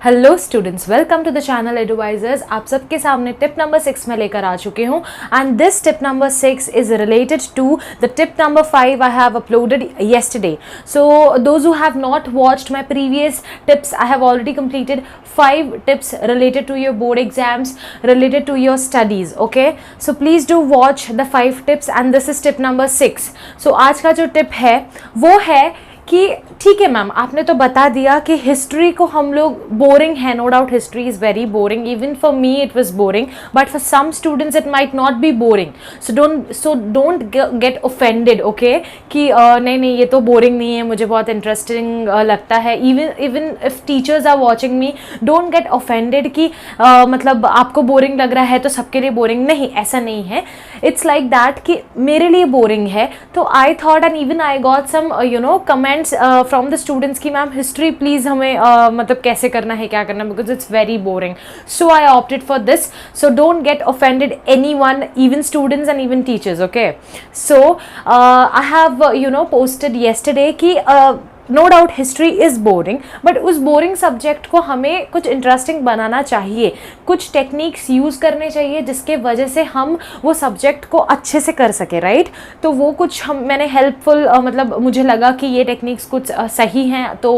Hello students, welcome to the channel advisers. आप सबके सामने टिप नंबर 6 में लेकर आ चुके हूँ and this tip number 6 is related to the tip number 5 I have uploaded yesterday. So those who have not watched my previous tips, I have already completed 5 tips related to your board exams, related to your studies. Okay, so please do watch the 5 tips and this is tip number 6. So आज का जो tip है वो है कि ठीक है ma'am, आपने तो बता दिया कि हिस्ट्री को हम लोग बोरिंग है, no doubt history is very boring, even for me it was boring, but for some students it might not be boring. So don't get offended. Okay, कि नहीं ये तो बोरिंग नहीं है, मुझे बहुत इंटरेस्टिंग लगता है. Even if teachers are watching me, don't get offended कि मतलब आपको बोरिंग लग रहा है तो सबके लिए बोरिंग. नहीं, ऐसा नहीं है. इट्स लाइक दैट कि मेरे लिए बोरिंग है तो I thought and even I got some comments from the students की मैम हिस्ट्री प्लीज़ हमें मतलब कैसे करना है, क्या करना है, because it's very boring. So I opted for this. So don't get offended anyone, even students and even teachers. Okay, so I have posted yesterday कि no doubt history is boring, but उस boring subject को हमें कुछ interesting बनाना चाहिए, कुछ techniques use करने चाहिए जिसके वजह से हम वो सब्जेक्ट को अच्छे से कर सके. राइट, तो वो कुछ मैंने हेल्पफुल मतलब मुझे लगा कि ये टेक्निक्स कुछ सही हैं, तो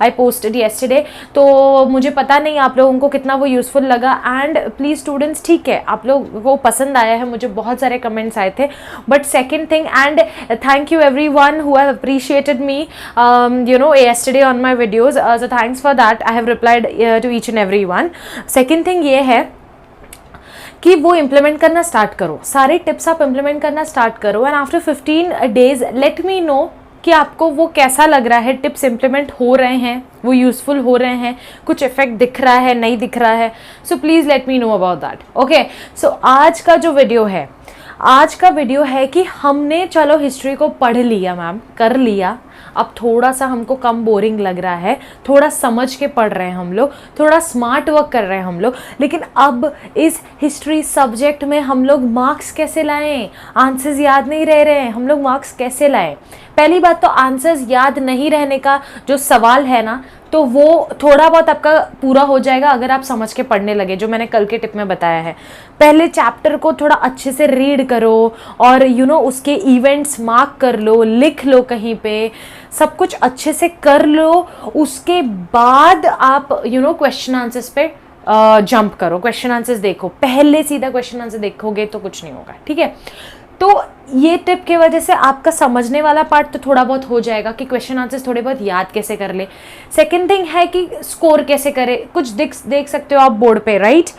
आई पोस्टेड येस्टरडे. तो मुझे पता नहीं आप लोगों को कितना वो यूज़फुल लगा. एंड प्लीज़ स्टूडेंट्स, ठीक है, आप लोगों को पसंद आया है, मुझे बहुत सारे कमेंट्स आए थे. But second thing, and thank you every one who have appreciated me yesterday on my videos, so thanks for that. I have replied to each and every one. Second thing ये है कि वो implement करना start करो, सारे tips आप implement करना start करो and after 15 days late me no कि आपको वो कैसा लग रहा है. टिप्स इम्प्लीमेंट हो रहे हैं, वो यूज़फुल हो रहे हैं, कुछ इफेक्ट दिख रहा है, नहीं दिख रहा है. So please let me know about that. Okay, so आज का जो वीडियो है, आज का वीडियो है कि हमने चलो हिस्ट्री को पढ़ लिया मैम, कर लिया, अब थोड़ा सा हमको कम बोरिंग लग रहा है, थोड़ा समझ के पढ़ रहे हैं हम लोग, थोड़ा स्मार्ट वर्क कर रहे हैं हम लोग. लेकिन अब इस हिस्ट्री सब्जेक्ट में हम लोग मार्क्स कैसे लाएं? आंसर्स याद नहीं रह रहे हैं, हम लोग मार्क्स कैसे लाएं? पहली बात तो आंसर्स याद नहीं रहने का जो सवाल है ना, तो वो थोड़ा बहुत आपका पूरा हो जाएगा अगर आप समझ के पढ़ने लगे, जो मैंने कल के टिप में बताया है. पहले चैप्टर को थोड़ा अच्छे से रीड करो और उसके इवेंट्स मार्क कर लो, लिख लो कहीं पे, सब कुछ अच्छे से कर लो. उसके बाद आप क्वेश्चन आंसर्स पे जंप करो, क्वेश्चन आंसर्स देखो. पहले सीधा क्वेश्चन आंसर देखोगे तो कुछ नहीं होगा. ठीक है, तो ये टिप की वजह से आपका समझने वाला पार्ट तो थोड़ा बहुत हो जाएगा कि क्वेश्चन आंसर्स थोड़े बहुत याद कैसे कर ले. सेकंड थिंग है कि स्कोर कैसे करे, कुछ देख सकते हो आप बोर्ड पे. राइट,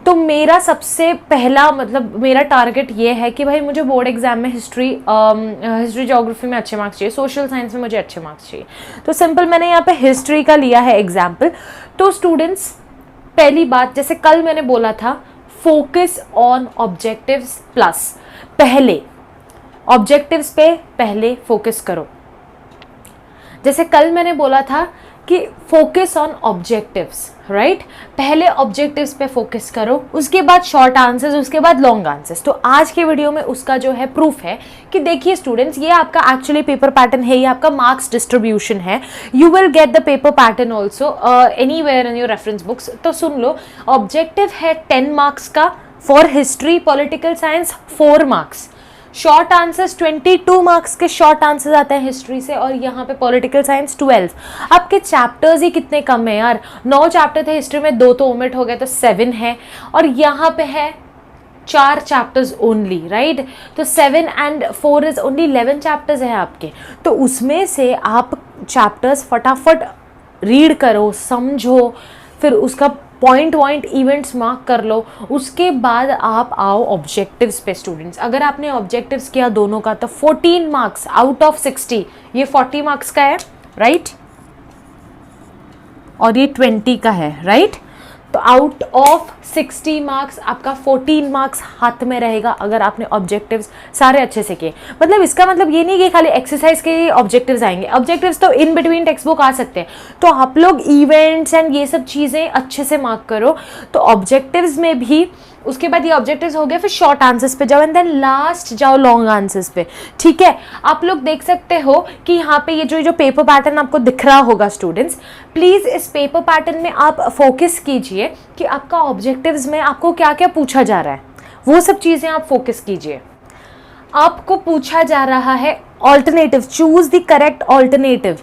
तो मेरा सबसे पहला मतलब मेरा टारगेट ये है कि भाई मुझे बोर्ड एग्जाम में हिस्ट्री ज्योग्राफी में अच्छे मार्क्स चाहिए, सोशल साइंस में मुझे अच्छे मार्क्स चाहिए. तो सिंपल मैंने यहाँ पे हिस्ट्री का लिया है एग्जाम्पल. तो स्टूडेंट्स, पहली बात, जैसे कल मैंने बोला था, फोकस ऑन ऑब्जेक्टिव्स प्लस. पहले ऑब्जेक्टिव्स पे पहले फोकस करो. जैसे कल मैंने बोला था कि फोकस ऑन ऑब्जेक्टिव्स. राइट, पहले ऑब्जेक्टिव्स पे फोकस करो, उसके बाद शॉर्ट आंसर्स, उसके बाद लॉन्ग आंसर्स. तो आज के वीडियो में उसका जो है प्रूफ है कि देखिए स्टूडेंट्स, ये आपका एक्चुअली पेपर पैटर्न है, ये आपका मार्क्स डिस्ट्रीब्यूशन है. You will get the paper pattern also anywhere in your reference books. तो सुन लो, ऑब्जेक्टिव है 10 मार्क्स का for history, political science 4 marks. Short answers 22 marks के शॉर्ट आंसर्स आते हैं हिस्ट्री से, और यहाँ पे पॉलिटिकल साइंस 12. आपके चैप्टर्स ही कितने कम है यार, 9 चैप्टर थे हिस्ट्री में, 2 तो ओमिट हो गए तो 7 है, और यहाँ पे है 4 चैप्टर्स ओनली. राइट, तो 7 and 4 इज ओनली 11 चैप्टर्स है आपके. तो उसमें से आप चैप्टर्स फटाफट रीड करो, समझो, फिर उसका पॉइंट इवेंट्स मार्क कर लो. उसके बाद आप आओ ऑब्जेक्टिव्स पे. स्टूडेंट्स, अगर आपने ऑब्जेक्टिव्स किया दोनों का तो 14 मार्क्स आउट ऑफ 60, ये 40 मार्क्स का है. राइट, और ये 20 का है. राइट, तो आउट ऑफ 60 मार्क्स आपका 14 मार्क्स हाथ में रहेगा अगर आपने ऑब्जेक्टिव्स सारे अच्छे से किए. मतलब इसका मतलब ये नहीं कि खाली एक्सरसाइज के ऑब्जेक्टिव्स आएंगे. ऑब्जेक्टिव्स तो इन बिटवीन टेक्स्ट बुक आ सकते हैं, तो आप लोग इवेंट्स एंड ये सब चीज़ें अच्छे से मार्क करो. तो ऑब्जेक्टिव्स में भी उसके बाद ये ऑब्जेक्टिव्स हो गए, फिर शॉर्ट आंसर्स पे जाओ एंड देन लास्ट जाओ लॉन्ग आंसर्स पे, ठीक है। आप लोग देख सकते हो कि यहाँ पे ये जो पेपर पैटर्न आपको दिख रहा होगा स्टूडेंट्स, प्लीज़ इस पेपर पैटर्न में आप फोकस कीजिए कि आपका ऑब्जेक्टिव्स में आपको क्या क्या पूछा जा रहा है, वो सब चीज़ें आप फोकस कीजिए। आपको पूछा जा रहा है alternative, choose the correct alternative.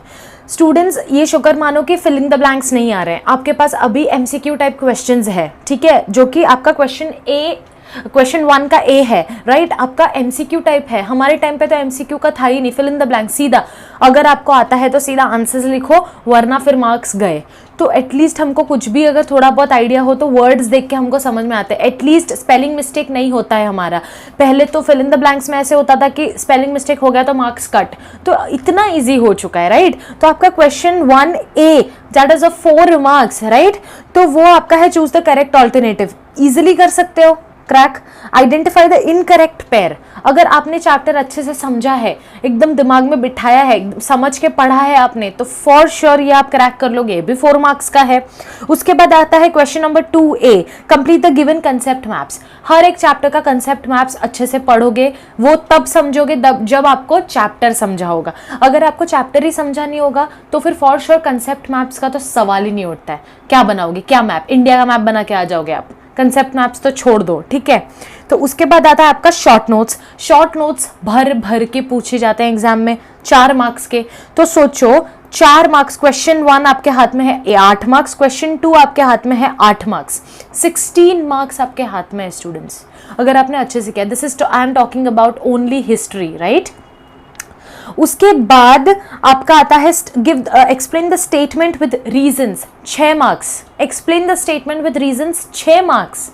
Students ये शुक्र मानो कि फिलिंग द ब्लैंक्स नहीं आ रहे हैं आपके पास, अभी एमसीक्यू टाइप क्वेश्चंस है, ठीक है, जो कि आपका क्वेश्चन 1 का ए है, राइट, आपका एमसीक्यू टाइप है। हमारे टाइम पे तो एमसीक्यू का था ही नहीं, फिल इन द ब्लैंक, सीधा अगर आपको आता है तो सीधा आंसर्स लिखो, वरना फिर मार्क्स गए। तो एटलीस्ट हमको कुछ भी अगर थोड़ा बहुत आइडिया हो तो वर्ड्स देख के हमको समझ में आते हैं, एटलीस्ट स्पेलिंग मिस्टेक नहीं होता है हमारा। पहले तो फिल इन द ब्लैंक्स में ऐसे होता था कि स्पेलिंग मिस्टेक हो गया तो मार्क्स कट, तो इतना ईजी हो चुका है, राइट। तो आपका question 1A that is 4 marks, right, तो वो आपका है choose the correct alternative, easily कर सकते हो crack. Identify the incorrect pair, अगर आपने चैप्टर अच्छे से समझा है, एकदम दिमाग में बिठाया है, समझ के पढ़ा है आपने, तो फॉर श्योर ये आप क्रैक कर लोगे, ये भी 4 मार्क्स का है। उसके बाद आता है question number 2A, complete the given concept maps. हर एक चैप्टर का कंसेप्ट मैप्स अच्छे से पढ़ोगे, वो तब समझोगे जब आपको चैप्टर समझा होगा। अगर आपको चैप्टर ही समझा नहीं होगा तो फिर फॉर श्योर कंसेप्ट मैप्स का तो सवाल ही नहीं उठता है। क्या बनाओगे, क्या मैप, इंडिया का मैप बना के आ जाओगे आप, कंसेप्ट मैप्स तो छोड़ दो, ठीक है। तो उसके बाद आता है आपका शॉर्ट नोट्स। शॉर्ट नोट्स भर भर के पूछे जाते हैं एग्जाम में, 4 मार्क्स के। तो सोचो 4 मार्क्स, क्वेश्चन 1 आपके हाथ में है 8 मार्क्स, क्वेश्चन 2 आपके हाथ में है 8 मार्क्स, 16 मार्क्स आपके हाथ में है स्टूडेंट्स, अगर आपने अच्छे से किया। This is I am talking about only history, right. उसके बाद आपका आता है explain the statement with reasons, 6 marks. Explain the statement with reasons 6 marks,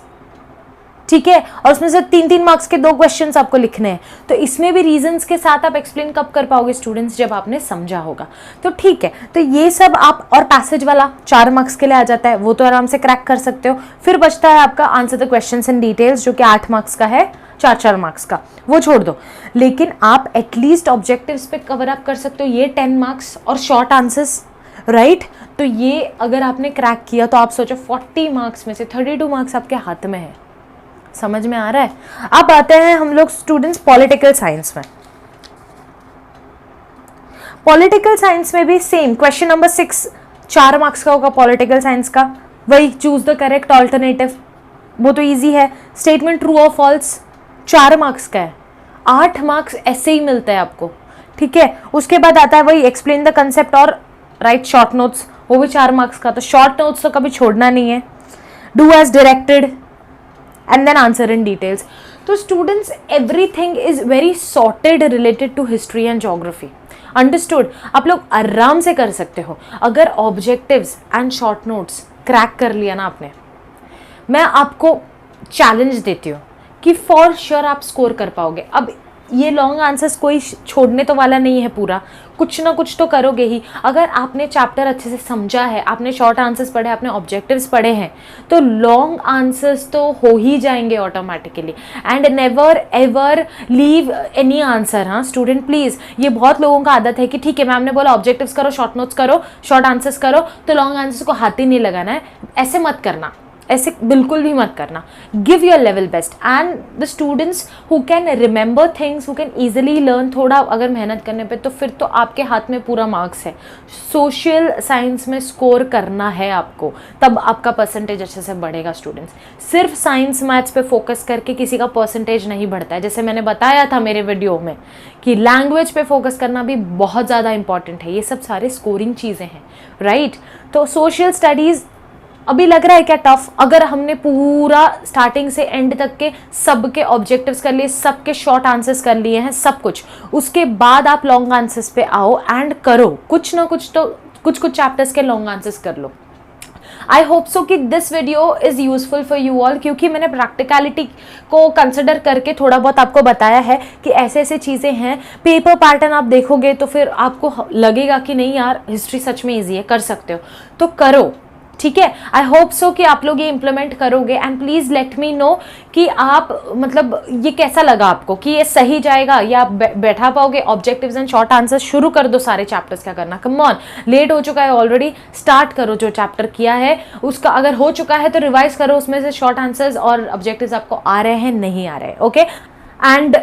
ठीक है, और उसमें से 3-3 मार्क्स के 2 क्वेश्चंस आपको लिखने हैं। तो इसमें भी रीजंस के साथ आप एक्सप्लेन कब कर पाओगे स्टूडेंट्स, जब आपने समझा होगा। तो ठीक है, तो ये सब आप, और पैसेज वाला 4 मार्क्स के लिए आ जाता है, वो तो आराम से क्रैक कर सकते हो। फिर बचता है आपका answer the questions in details, जो कि 8 मार्क्स का है, 4-4 मार्क्स का, वो छोड़ दो। लेकिन आप एटलीस्ट ऑब्जेक्टिव्स पे कवर अप कर सकते हो, ये 10 मार्क्स और शॉर्ट आंसर्स, राइट। तो ये अगर आपने क्रैक किया तो आप सोचो 40 मार्क्स में से 32 मार्क्स आपके हाथ में है। समझ में आ रहा है। अब आते हैं हम लोग स्टूडेंट्स पॉलिटिकल साइंस में। पॉलिटिकल साइंस में भी सेम क्वेश्चन नंबर 6 4 मार्क्स का होगा पॉलिटिकल साइंस का, वही चूज द करेक्ट ऑल्टरनेटिव, वो तो इजी है। स्टेटमेंट ट्रू और फॉल्स 4 मार्क्स का है, 8 मार्क्स ऐसे ही मिलता है आपको, ठीक है। उसके बाद आता है वही एक्सप्लेन द कंसेप्ट और राइट शॉर्ट नोट्स, वो भी 4 मार्क्स का। तो शॉर्ट नोट्स तो कभी छोड़ना नहीं है। Do as directed and then answer in details. तो students everything is very sorted related to history and geography, understood. आप लोग आराम से कर सकते हो अगर objectives and short notes crack कर लिया ना आपने। मैं आपको चैलेंज देती हूँ कि फॉर श्योर आप स्कोर कर पाओगे। अब ये लॉन्ग आंसर्स कोई छोड़ने तो वाला नहीं है, पूरा कुछ ना कुछ तो करोगे ही। अगर आपने चैप्टर अच्छे से समझा है, आपने शॉर्ट आंसर्स पढ़े, आपने ऑब्जेक्टिव्स पढ़े हैं, तो लॉन्ग आंसर्स तो हो ही जाएंगे automatically. And never ever leave any answer. हाँ स्टूडेंट प्लीज़, ये बहुत लोगों का आदत है कि ठीक है मैम ने बोला ऑब्जेक्टिव्स करो, शॉर्ट नोट्स करो, शॉर्ट आंसर्स करो, तो लॉन्ग आंसर्स को हाथ ही नहीं लगाना है। ऐसे मत करना, ऐसे बिल्कुल भी मत करना। Give your level best and the students who can remember things, who can easily learn, थोड़ा अगर मेहनत करने पे तो फिर तो आपके हाथ में पूरा मार्क्स है। सोशल साइंस में स्कोर करना है आपको, तब आपका परसेंटेज अच्छे से बढ़ेगा स्टूडेंट्स। सिर्फ साइंस मैथ्स पे फोकस करके किसी का परसेंटेज नहीं बढ़ता है। जैसे मैंने बताया था मेरे वीडियो में कि लैंग्वेज पे फोकस करना भी बहुत ज़्यादा इंपॉर्टेंट है। ये सब सारे स्कोरिंग चीज़ें हैं, राइट। तो सोशल स्टडीज़ अभी लग रहा है क्या टफ? अगर हमने पूरा स्टार्टिंग से एंड तक के सबके ऑब्जेक्टिव्स कर लिए, सबके शॉर्ट आंसर्स कर लिए हैं, सब कुछ, उसके बाद आप लॉन्ग आंसर्स पे आओ एंड करो कुछ ना कुछ, तो कुछ कुछ चैप्टर्स के लॉन्ग आंसर्स कर लो। आई होप सो कि this video is useful for you all, क्योंकि मैंने प्रैक्टिकलिटी को कंसिडर करके थोड़ा बहुत आपको बताया है कि ऐसे ऐसे चीज़ें हैं। पेपर पैटर्न आप देखोगे तो फिर आपको लगेगा कि नहीं यार हिस्ट्री सच में ईजी है, कर सकते हो तो करो, ठीक है। आई होप सो कि आप लोग ये इम्प्लीमेंट करोगे and please let me no कि आप मतलब ये कैसा लगा आपको, कि ये सही जाएगा या आप बैठा पाओगे। ऑब्जेक्टिव्स एंड शॉर्ट आंसर शुरू कर दो सारे चैप्टर्स, क्या करना, कम ऑन, लेट हो चुका है ऑलरेडी, स्टार्ट करो। जो चैप्टर किया है उसका अगर हो चुका है तो रिवाइज करो, उसमें से शॉर्ट आंसर्स और ऑब्जेक्टिव्स आपको आ रहे हैं नहीं आ रहे, ओके। एंड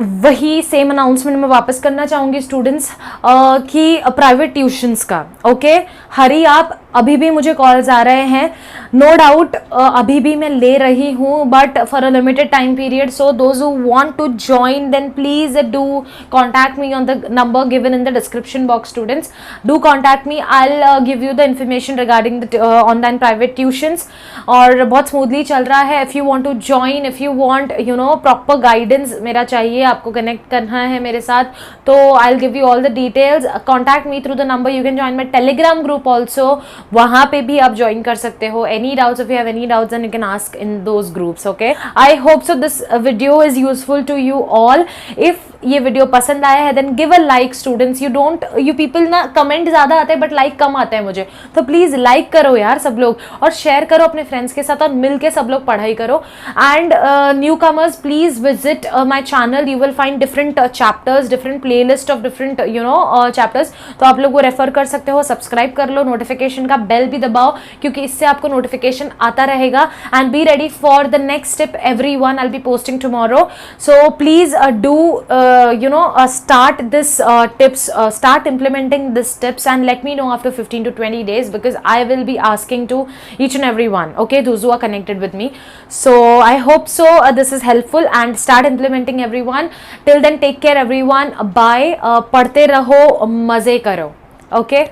वही सेम अनाउंसमेंट मैं वापस करना चाहूँगी स्टूडेंट्स कि प्राइवेट ट्यूशन्स का, ओके। हरी आप, अभी भी मुझे कॉल्स आ रहे हैं, नो डाउट अभी भी मैं ले रही हूँ, but for a limited time period. So those who want to join then please do contact me on the number given in the description box. Students do contact me, I will give you the information regarding the online private tuitions. और बहुत smoothly चल रहा है। If you want to join, if you want you know proper guidance मेरा चाहिए, आपको connect करना है मेरे साथ, तो I will give you all the details. Contact me through the number, you can join my Telegram group also, वहाँ पे भी आप ज्वाइन कर सकते हो। Any doubts, if you have any doubts, and you can ask in those groups, okay. I hope so this video is useful to you all. If ये video पसंद आया है then give a like students. You people ना comment ज्यादा आते हैं but like कम आते हैं मुझे, तो प्लीज लाइक करो यार सब लोग, और शेयर करो अपने फ्रेंड्स के साथ, और मिलके सब लोग पढ़ाई करो। And new commerce please visit my channel, you will find different chapters, different play list of different you know chapters, तो आप लोग वो रेफर कर सकते हो। सब्सक्राइब कर लो, नोटिफिकेशन का बेल भी दबाओ, क्योंकि इससे आपको नोटिफिकेशन आता रहेगा। And be ready for the next step everyone, I'll be posting tomorrow, so please do start this tips, start implementing this tips, and let me know after 15 to 20 days, because I will be asking to each and every one, okay, those who are connected with me. So I hope so this is helpful, and start implementing everyone. Till then, take care everyone, bye. पढ़ते रहो, मजे करो, okay.